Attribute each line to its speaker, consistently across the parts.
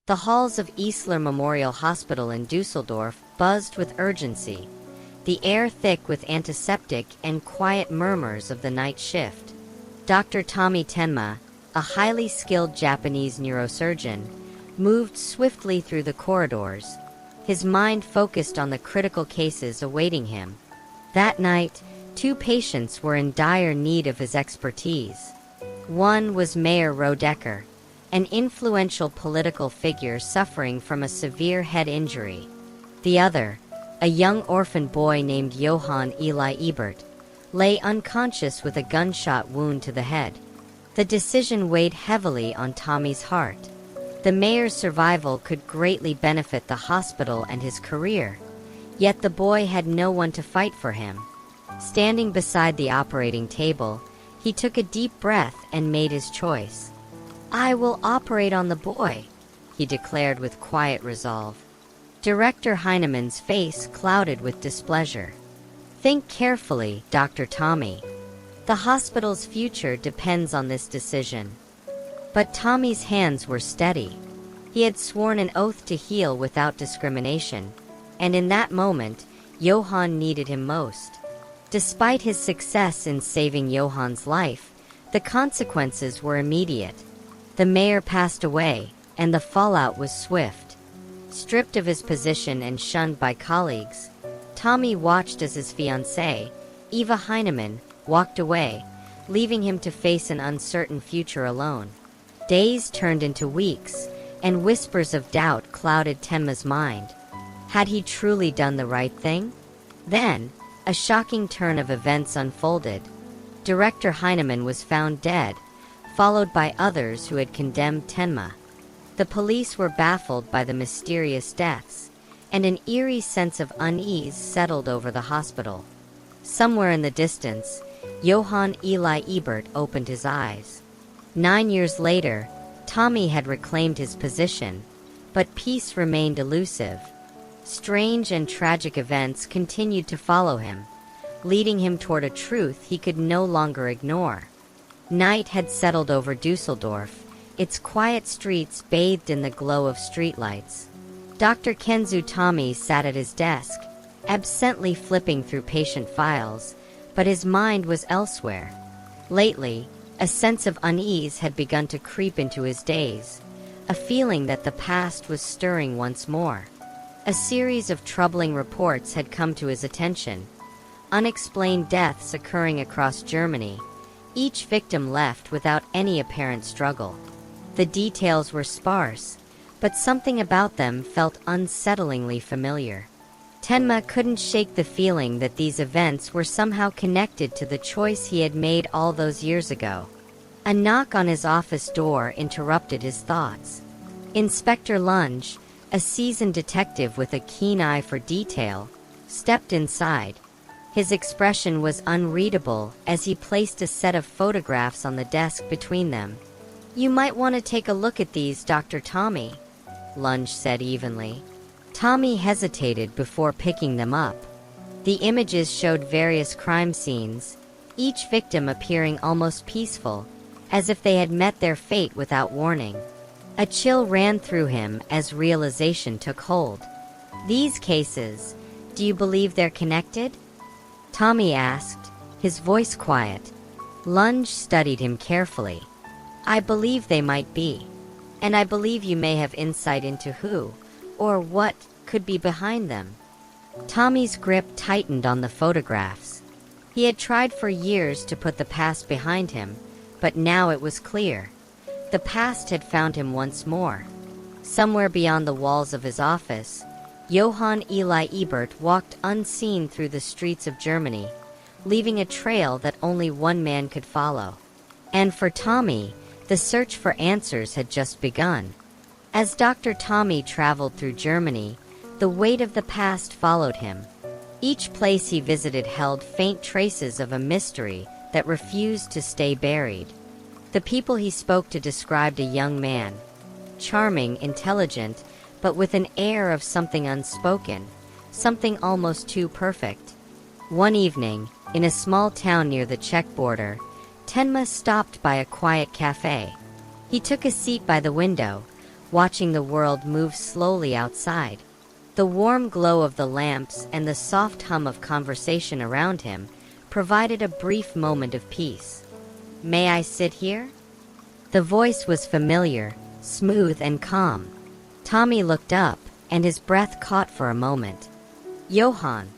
Speaker 1: The halls of Isler Memorial Hospital in Dusseldorf buzzed with urgency, the air thick with antiseptic and quiet murmurs of the night shift. Dr. Tommy Tenma, a highly skilled Japanese neurosurgeon, moved swiftly through the corridors, his mind focused on the critical cases awaiting him. That night, 2 patients were in dire need of his expertise. One was Mayor Rodecker, an influential political figure suffering from a severe head injury. The other, a young orphan boy named Johann Eli Ebert, lay unconscious with a gunshot wound to the head. The decision weighed heavily on Tommy's heart. The mayor's survival could greatly benefit the hospital and his career, yet the boy had no one to fight for him. Standing beside the operating table, he took a deep breath and made his choice. "I will operate on the boy," he declared with quiet resolve. Director Heinemann's face clouded with displeasure. "Think carefully, Dr. Tommy. The hospital's future depends on this decision." But Tommy's hands were steady. He had sworn an oath to heal without discrimination, and in that moment, Johann needed him most. Despite his success in saving Johann's life, the consequences were immediate. The mayor passed away, and the fallout was swift. Stripped of his position and shunned by colleagues, Tommy watched as his fiancée, Eva Heinemann, walked away, leaving him to face an uncertain future alone. Days turned into weeks, and whispers of doubt clouded Tenma's mind. Had he truly done the right thing? Then, a shocking turn of events unfolded. Director Heinemann was found dead, followed by others who had condemned Tenma. The police were baffled by the mysterious deaths, and an eerie sense of unease settled over the hospital. Somewhere in the distance, Johann Eli Ebert opened his eyes. 9 years later, Tommy had reclaimed his position, but peace remained elusive. Strange and tragic events continued to follow him, leading him toward a truth he could no longer ignore. Night had settled over Dusseldorf, its quiet streets bathed in the glow of streetlights. Dr. Kenzou Tommy sat at his desk, absently flipping through patient files, but his mind was elsewhere. Lately, a sense of unease had begun to creep into his days, a feeling that the past was stirring once more. A series of troubling reports had come to his attention. Unexplained deaths occurring across Germany, each victim left without any apparent struggle. The details were sparse, but something about them felt unsettlingly familiar. Tenma couldn't shake the feeling that these events were somehow connected to the choice he had made all those years ago. A knock on his office door interrupted his thoughts. Inspector Lunge, a seasoned detective with a keen eye for detail, stepped inside. His expression was unreadable as he placed a set of photographs on the desk between them. "You might want to take a look at these, Dr. Tommy," Lunge said evenly. Tommy hesitated before picking them up. The images showed various crime scenes, each victim appearing almost peaceful, as if they had met their fate without warning. A chill ran through him as realization took hold. "These cases, do you believe they're connected?" Tommy asked, his voice quiet. Lunge studied him carefully. "I believe they might be. And I believe you may have insight into who, or what, could be behind them." Tommy's grip tightened on the photographs. He had tried for years to put the past behind him, but now it was clear. The past had found him once more. Somewhere beyond the walls of his office, Johann Eli Ebert walked unseen through the streets of Germany, leaving a trail that only one man could follow. And for Tommy, the search for answers had just begun. As Dr. Tommy traveled through Germany, the weight of the past followed him. Each place he visited held faint traces of a mystery that refused to stay buried. The people he spoke to described a young man, charming, intelligent, but with an air of something unspoken, something almost too perfect. One evening, in a small town near the Czech border, Tenma stopped by a quiet cafe. He took a seat by the window, watching the world move slowly outside. The warm glow of the lamps and the soft hum of conversation around him provided a brief moment of peace. "May I sit here?" The voice was familiar, smooth and calm. Tommy looked up, and his breath caught for a moment. "Johann."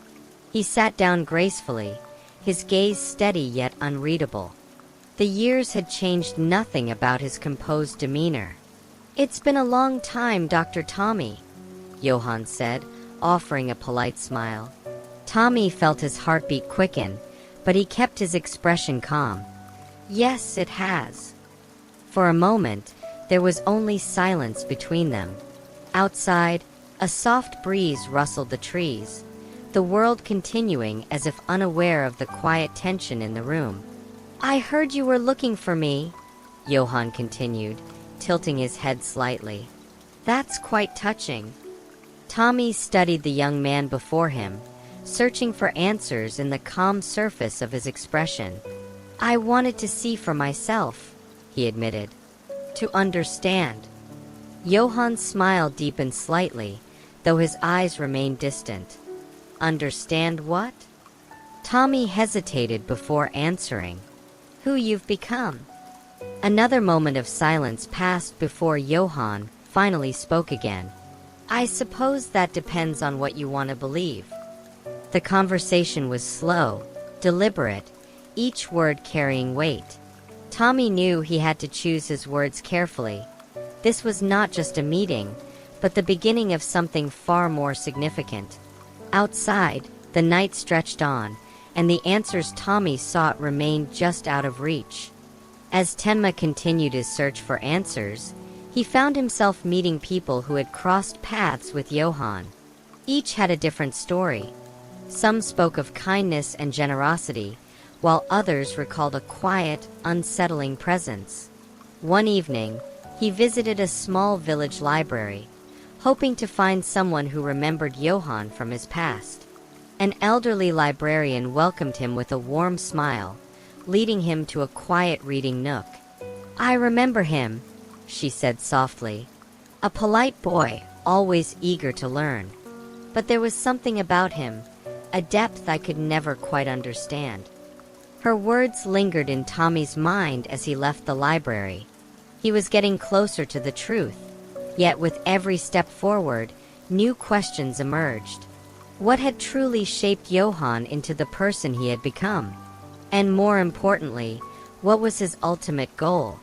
Speaker 1: He sat down gracefully, his gaze steady yet unreadable. The years had changed nothing about his composed demeanor. "It's been a long time, Dr. Tommy," Johann said, offering a polite smile. Tommy felt his heartbeat quicken, but he kept his expression calm. "Yes, it has." For a moment, there was only silence between them. Outside, a soft breeze rustled the trees, the world continuing as if unaware of the quiet tension in the room. "I heard you were looking for me," Johann continued, tilting his head slightly. "That's quite touching." Tommy studied the young man before him, searching for answers in the calm surface of his expression. "I wanted to see for myself," he admitted. "To understand." Johann's smile deepened slightly, though his eyes remained distant. "Understand what?" Tommy hesitated before answering. "Who you've become." Another moment of silence passed before Johann finally spoke again. "I suppose that depends on what you want to believe." The conversation was slow, deliberate, each word carrying weight. Tommy knew he had to choose his words carefully. This was not just a meeting, but the beginning of something far more significant. Outside, the night stretched on, and the answers Tommy sought remained just out of reach. As Tenma continued his search for answers, he found himself meeting people who had crossed paths with Johann. Each had a different story. Some spoke of kindness and generosity, while others recalled a quiet, unsettling presence. One evening, he visited a small village library, hoping to find someone who remembered Johann from his past. An elderly librarian welcomed him with a warm smile, leading him to a quiet reading nook. "I remember him," she said softly. "A polite boy, always eager to learn. But there was something about him, a depth I could never quite understand." Her words lingered in Tommy's mind as he left the library. He was getting closer to the truth, yet with every step forward, new questions emerged. What had truly shaped Johann into the person he had become? And more importantly, what was his ultimate goal?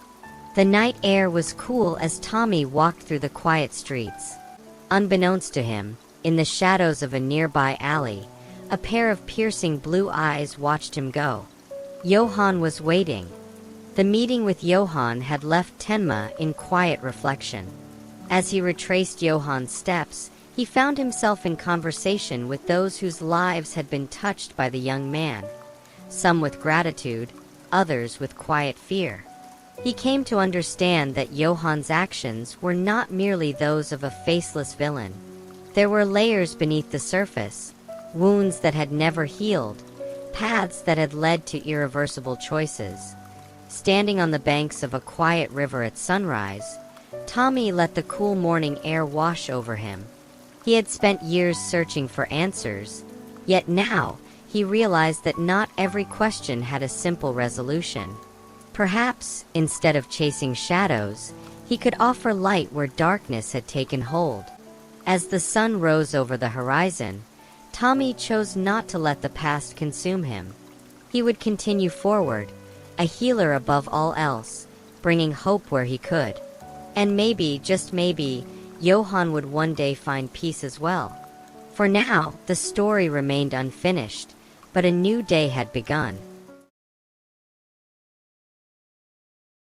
Speaker 1: The night air was cool as Tommy walked through the quiet streets. Unbeknownst to him, in the shadows of a nearby alley, a pair of piercing blue eyes watched him go. Johann was waiting. The meeting with Johann had left Tenma in quiet reflection. As he retraced Johann's steps, he found himself in conversation with those whose lives had been touched by the young man, some with gratitude, others with quiet fear. He came to understand that Johann's actions were not merely those of a faceless villain. There were layers beneath the surface, wounds that had never healed, paths that had led to irreversible choices. Standing on the banks of a quiet river at sunrise, Tommy let the cool morning air wash over him. He had spent years searching for answers, yet now he realized that not every question had a simple resolution. Perhaps, instead of chasing shadows, he could offer light where darkness had taken hold. As the sun rose over the horizon, Tommy chose not to let the past consume him. He would continue forward, a healer above all else, bringing hope where he could. And maybe, just maybe, Johann would one day find peace as well. For now, the story remained unfinished, but a new day had begun.